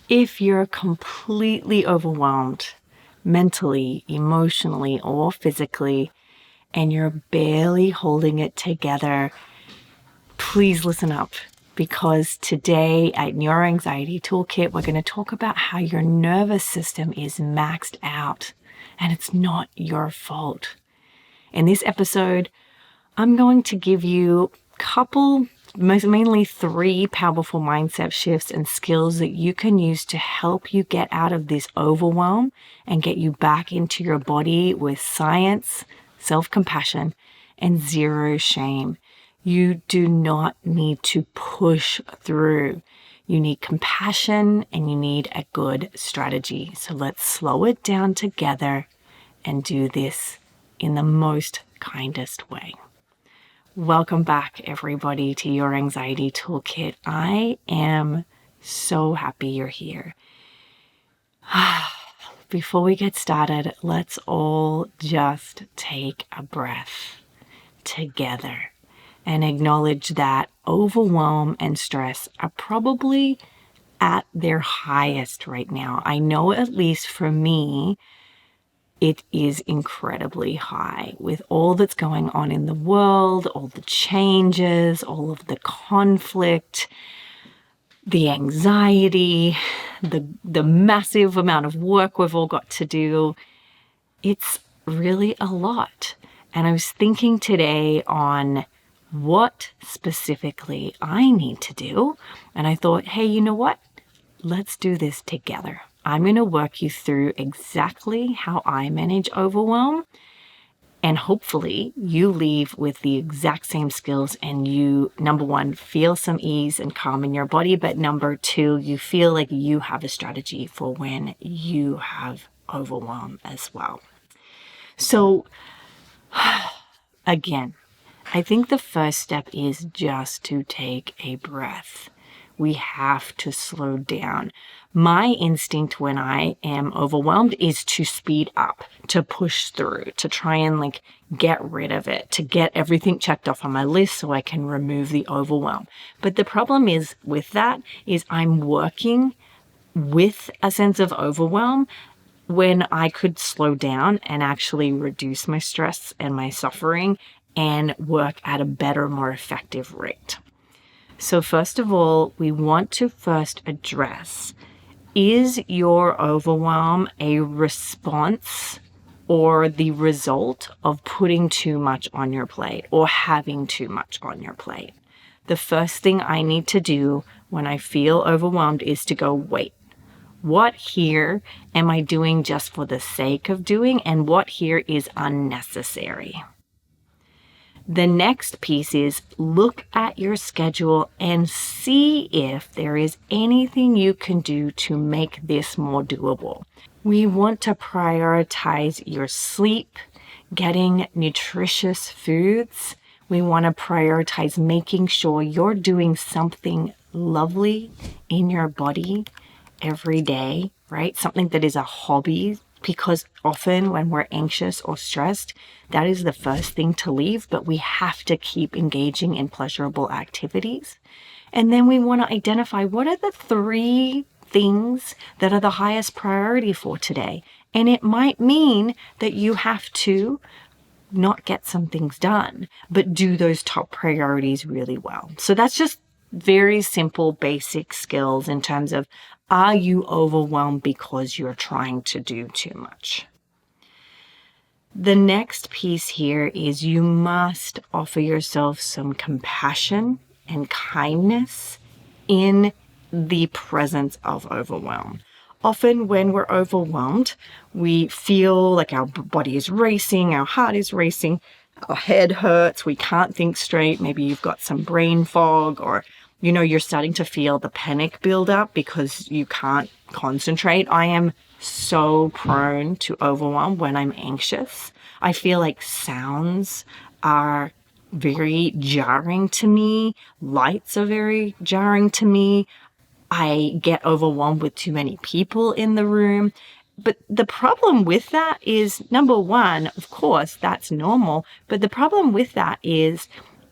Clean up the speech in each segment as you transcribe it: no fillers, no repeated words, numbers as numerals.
If you're completely overwhelmed, mentally, emotionally, or physically, and you're barely holding it together, please listen up, because today at Neuroanxiety Toolkit, we're going to talk about how your nervous system is maxed out and it's not your fault. In this episode, I'm going to give you mainly 3 powerful mindset shifts and skills that you can use to help you get out of this overwhelm and get you back into your body with science, self-compassion, and zero shame. You do not need to push through. You need compassion and you need a good strategy. So let's slow it down together and do this in the most kindest way. Welcome back, everybody, to Your Anxiety Toolkit. I am so happy you're here. Before we get started, let's all just take a breath together and acknowledge that overwhelm and stress are probably at their highest right now. I know, at least for me, it is incredibly high with all that's going on in the world, all the changes, all of the conflict, the anxiety, the massive amount of work we've all got to do. It's really a lot. And I was thinking today on what specifically I need to do. And I thought, hey, you know what? Let's do this together. I'm going to work you through exactly how I manage overwhelm. And hopefully you leave with the exact same skills and you, number 1, feel some ease and calm in your body. But number 2, you feel like you have a strategy for when you have overwhelm as well. So again, I think the first step is just to take a breath. We have to slow down. My instinct when I am overwhelmed is to speed up, to push through, to try and get rid of it, to get everything checked off on my list so I can remove the overwhelm. But the problem is with that is I'm working with a sense of overwhelm when I could slow down and actually reduce my stress and my suffering and work at a better, more effective rate. So first of all, we want to first address, is your overwhelm a response or the result of putting too much on your plate or having too much on your plate? The first thing I need to do when I feel overwhelmed is to go, wait, what here am I doing just for the sake of doing, and what here is unnecessary? The next piece is look at your schedule and see if there is anything you can do to make this more doable. We want to prioritize your sleep, getting nutritious foods. We want to prioritize making sure you're doing something lovely in your body every day, right? Something that is a hobby. Because often when we're anxious or stressed, that is the first thing to leave, but we have to keep engaging in pleasurable activities. And then we want to identify what are the 3 things that are the highest priority for today. And it might mean that you have to not get some things done, but do those top priorities really well. So that's just very simple, basic skills in terms of, are you overwhelmed because you're trying to do too much? The next piece here is you must offer yourself some compassion and kindness in the presence of overwhelm. Often when we're overwhelmed, we feel like our body is racing, our heart is racing, our head hurts, we can't think straight. Maybe you've got some brain fog, or you're starting to feel the panic build up because you can't concentrate. I am so prone to overwhelm when I'm anxious. I feel like sounds are very jarring to me. Lights are very jarring to me. I get overwhelmed with too many people in the room. But the problem with that is, number 1, of course, that's normal. But the problem with that is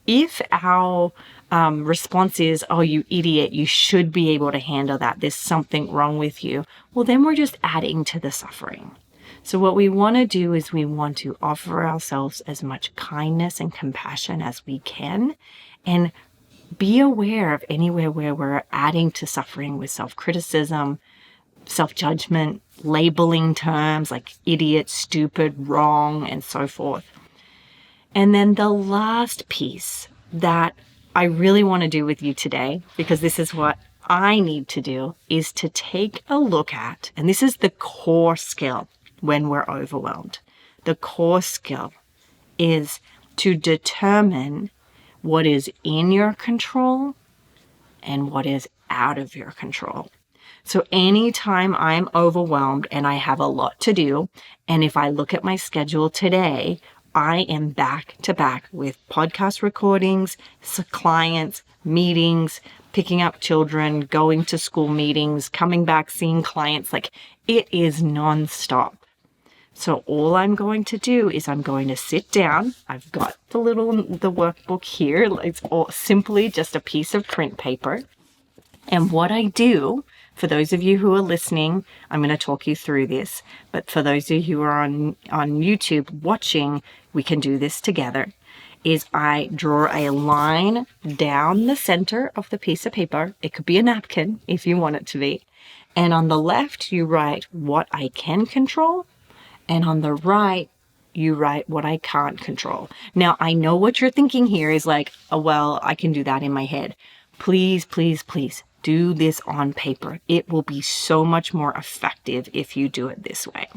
if our response is, oh, you idiot, you should be able to handle that. There's something wrong with you. Well, then we're just adding to the suffering. So what we want to do is we want to offer ourselves as much kindness and compassion as we can, and be aware of anywhere where we're adding to suffering with self-criticism, self-judgment, labeling terms like idiot, stupid, wrong, and so forth. And then the last piece that I really want to do with you today, because this is what I need to do, is to take a look at, and this is the core skill when we're overwhelmed. The core skill is to determine what is in your control and what is out of your control. So anytime I'm overwhelmed and I have a lot to do, and if I look at my schedule today, I am back to back with podcast recordings, clients, meetings, picking up children, going to school meetings, coming back, seeing clients. Like, it is nonstop. So all I'm going to do is I'm going to sit down. I've got the workbook here. It's all simply just a piece of print paper. And what I do, for those of you who are listening, I'm going to talk you through this. But for those of you who are on YouTube watching, we can do this together, is I draw a line down the center of the piece of paper. It could be a napkin if you want it to be. And on the left, you write what I can control. And on the right, you write what I can't control. Now, I know what you're thinking here is like, oh, well, I can do that in my head. Please, please, please do this on paper. It will be so much more effective if you do it this way.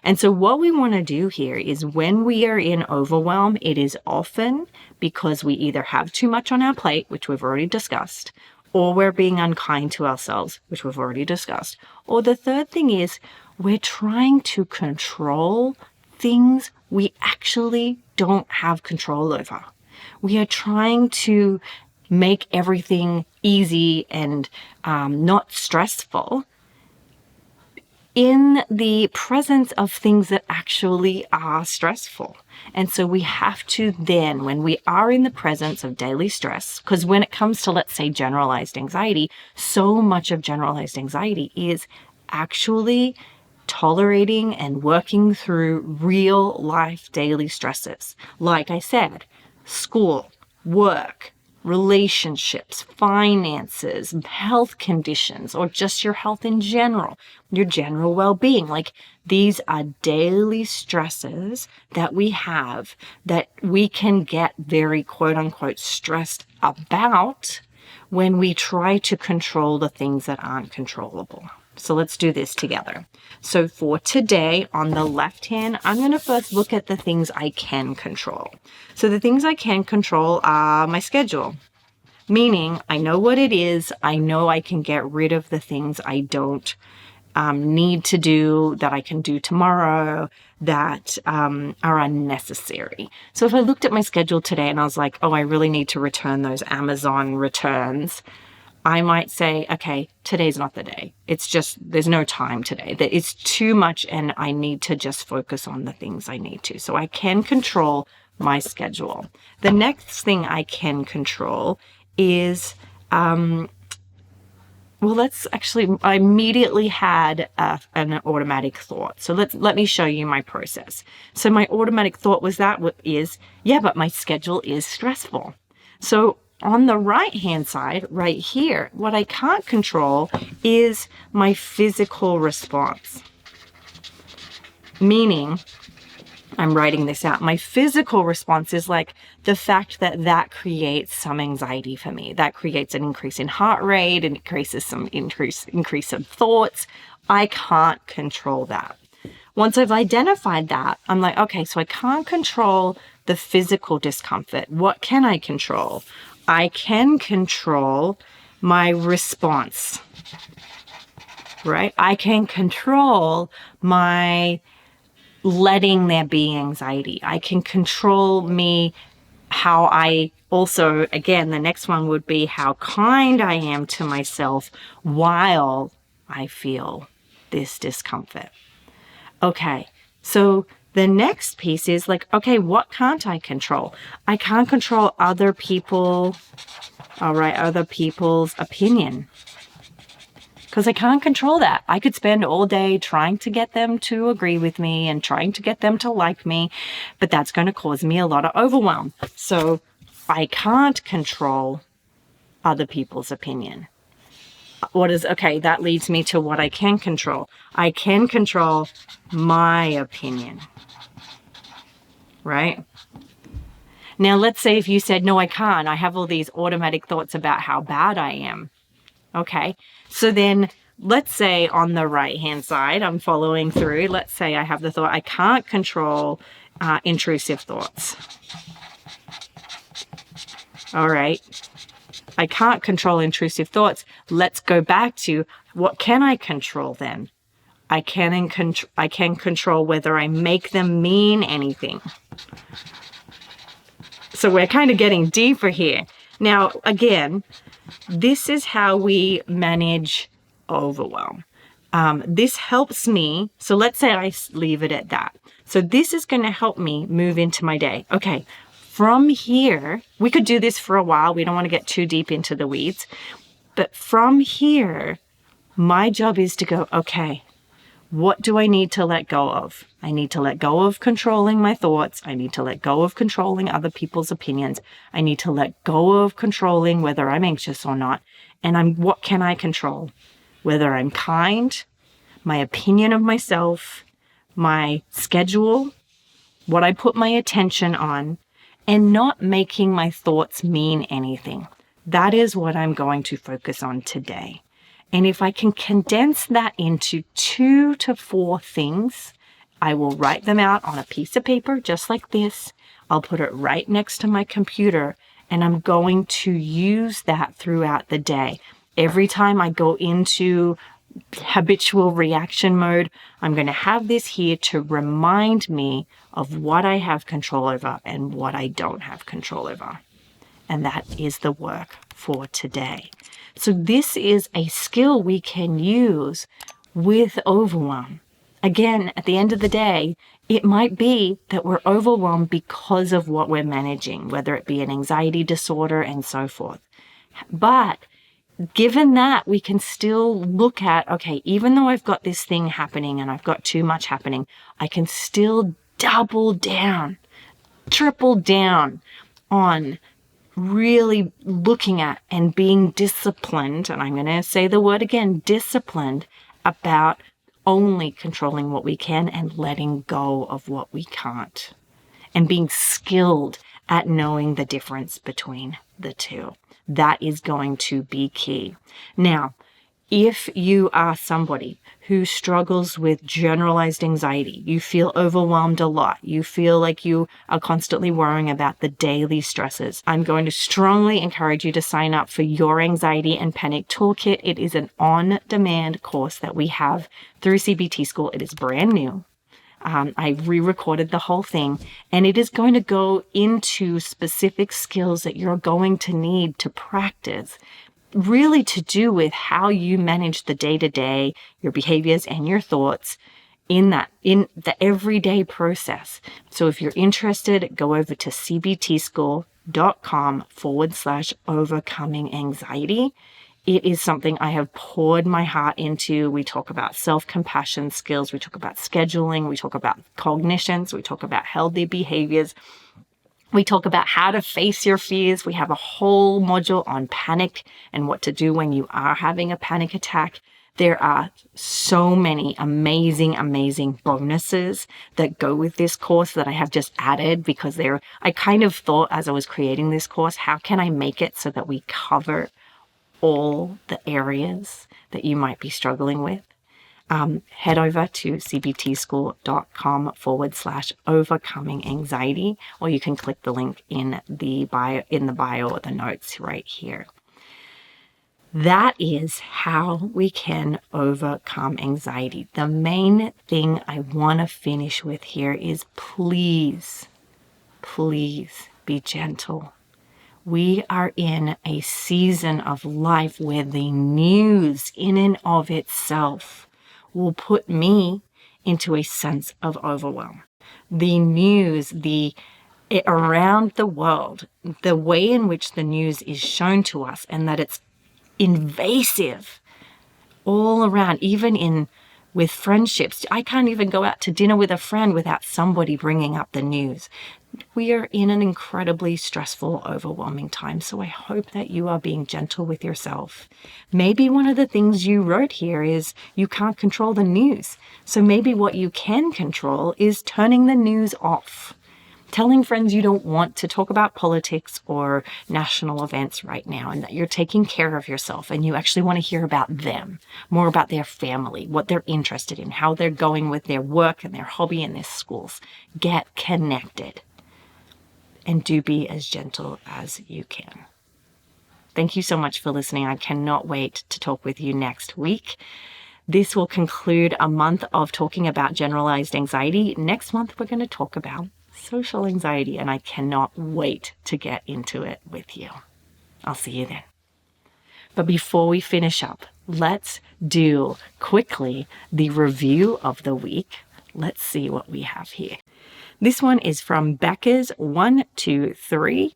And so what we want to do here is when we are in overwhelm, it is often because we either have too much on our plate, which we've already discussed, or we're being unkind to ourselves, which we've already discussed. Or the third thing is we're trying to control things we actually don't have control over. We are trying to make everything easy and not stressful in the presence of things that actually are stressful. And so we have to then, when we are in the presence of daily stress, because when it comes to, let's say, generalized anxiety, so much of generalized anxiety is actually tolerating and working through real life daily stresses. Like I said, school, work, relationships, finances, health conditions, or just your health in general, your general well-being. Like, these are daily stresses that we have that we can get very quote unquote stressed about when we try to control the things that aren't controllable. So let's do this together. So for today, on the left hand, I'm going to first look at the things I can control. So the things I can control are my schedule, meaning I know what it is. I know I can get rid of the things I don't need to do, that I can do tomorrow, that are unnecessary. So if I looked at my schedule today and I was like, oh, I really need to return those Amazon returns, I might say, okay, today's not the day. It's just, there's no time today. That it's too much and I need to just focus on the things I need to. So I can control my schedule. The next thing I can control is, I immediately had an automatic thought. So let me show you my process. So my automatic thought was but my schedule is stressful. So on the right-hand side, right here, what I can't control is my physical response. Meaning, I'm writing this out. My physical response is like the fact that creates some anxiety for me. That creates an increase in heart rate and increases some increase of thoughts. I can't control that. Once I've identified that, I'm like, okay, so I can't control the physical discomfort. What can I control? I can control my response, right? I can control my letting there be anxiety. I can control how I also, again, the next one would be how kind I am to myself while I feel this discomfort. Okay, so The next piece is like, okay, what can't I control? I can't control other people's opinion, because I can't control that. I could spend all day trying to get them to agree with me and trying to get them to like me, but that's going to cause me a lot of overwhelm. So I can't control other people's opinion. That leads me to what I can control. I can control my opinion, right? Now, let's say if you said, no, I can't. I have all these automatic thoughts about how bad I am. Okay, so then let's say on the right-hand side, I'm following through. Let's say I have the thought, I can't control intrusive thoughts. All right, I can't control intrusive thoughts. Let's go back to, what can I control then? I can control whether I make them mean anything. So we're kind of getting deeper here. Now, again, this is how we manage overwhelm. This helps me. So let's say I leave it at that. So this is going to help me move into my day. Okay, from here, we could do this for a while. We don't want to get too deep into the weeds. But from here, my job is to go, okay, what do I need to let go of? I need to let go of controlling my thoughts. I need to let go of controlling other people's opinions. I need to let go of controlling whether I'm anxious or not. And what can I control? Whether I'm kind, my opinion of myself, my schedule, what I put my attention on, and not making my thoughts mean anything. That is what I'm going to focus on today. And if I can condense that into 2 to 4 things, I will write them out on a piece of paper just like this. I'll put it right next to my computer, and I'm going to use that throughout the day. Every time I go into habitual reaction mode, I'm going to have this here to remind me of what I have control over and what I don't have control over. And that is the work for today. So this is a skill we can use with overwhelm. Again, at the end of the day, it might be that we're overwhelmed because of what we're managing, whether it be an anxiety disorder and so forth. But given that, we can still look at, okay, even though I've got this thing happening and I've got too much happening, I can still double down, triple down on really looking at and being disciplined, and I'm going to say the word again, disciplined, about only controlling what we can and letting go of what we can't, and being skilled at knowing the difference between the two. That is going to be key. Now, if you are somebody who struggles with generalized anxiety, you feel overwhelmed a lot, you feel like you are constantly worrying about the daily stresses, I'm going to strongly encourage you to sign up for Your Anxiety and Panic Toolkit. It is an on-demand course that we have through CBT School. It is brand new. I re-recorded the whole thing, and it is going to go into specific skills that you're going to need to practice, really to do with how you manage the day-to-day, your behaviors and your thoughts in the everyday process. So if you're interested, go over to cbtschool.com/overcoming anxiety. It is something I have poured my heart into. We talk about self-compassion skills. We talk about scheduling. We talk about cognitions. We talk about healthy behaviors. We talk about how to face your fears. We have a whole module on panic and what to do when you are having a panic attack. There are so many amazing, amazing bonuses that go with this course that I have just added because I kind of thought as I was creating this course, how can I make it so that we cover all the areas that you might be struggling with? Head over to cbtschool.com/overcoming anxiety, or you can click the link in the bio or the notes right here. That is how we can overcome anxiety. The main thing I want to finish with here is please, please be gentle. We are in a season of life where the news in and of itself will put me into a sense of overwhelm. the news, around the world, the way in which the news is shown to us, and that it's invasive all around, even with friendships. I can't even go out to dinner with a friend without somebody bringing up the news. We are in an incredibly stressful, overwhelming time, so I hope that you are being gentle with yourself. Maybe one of the things you wrote here is you can't control the news. So maybe what you can control is turning the news off. Telling friends you don't want to talk about politics or national events right now, and that you're taking care of yourself and you actually want to hear about them, more about their family, what they're interested in, how they're going with their work and their hobby and their schools. Get connected and do be as gentle as you can. Thank you so much for listening. I cannot wait to talk with you next week. This will conclude a month of talking about generalized anxiety. Next month, we're going to talk about social anxiety, and I cannot wait to get into it with you. I'll see you then. But before we finish up, let's do quickly the review of the week. Let's see what we have here. This one is from Becca's 123.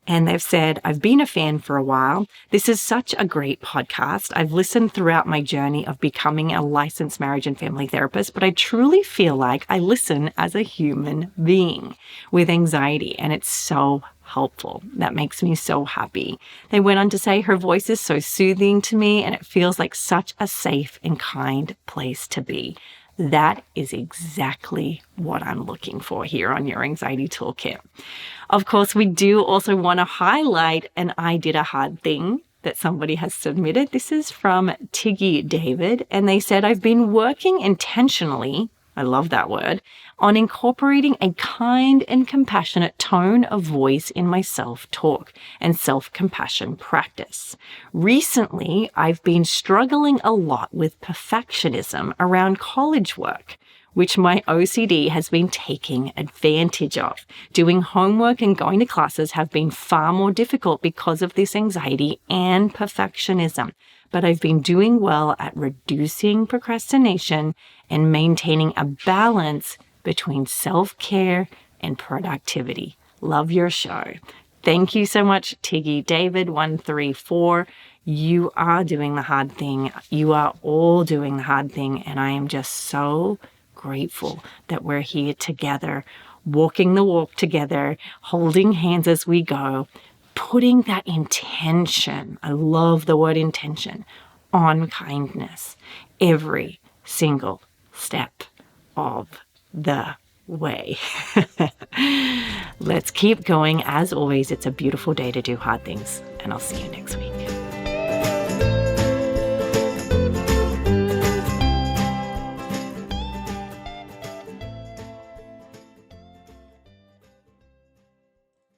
And they've said, I've been a fan for a while. This is such a great podcast. I've listened throughout my journey of becoming a licensed marriage and family therapist, but I truly feel like I listen as a human being with anxiety, and it's so helpful. That makes me so happy. They went on to say, her voice is so soothing to me, and it feels like such a safe and kind place to be. That is exactly what I'm looking for here on your anxiety toolkit. Of course, we do also want to highlight an I did a hard thing that somebody has submitted. This is from Tiggy David, and they said, I've been working intentionally, I love that word, on incorporating a kind and compassionate tone of voice in my self-talk and self-compassion practice. Recently, I've been struggling a lot with perfectionism around college work, which my OCD has been taking advantage of. Doing homework and going to classes have been far more difficult because of this anxiety and perfectionism. But I've been doing well at reducing procrastination and maintaining a balance between self-care and productivity. Love your show. Thank you so much, Tiggy David 134. You are doing the hard thing. You are all doing the hard thing. And I am just so grateful that we're here together, walking the walk together, holding hands as we go, putting that intention, I love the word intention, on kindness every single step of the way. Let's keep going. As always, it's a beautiful day to do hard things, and I'll see you next week.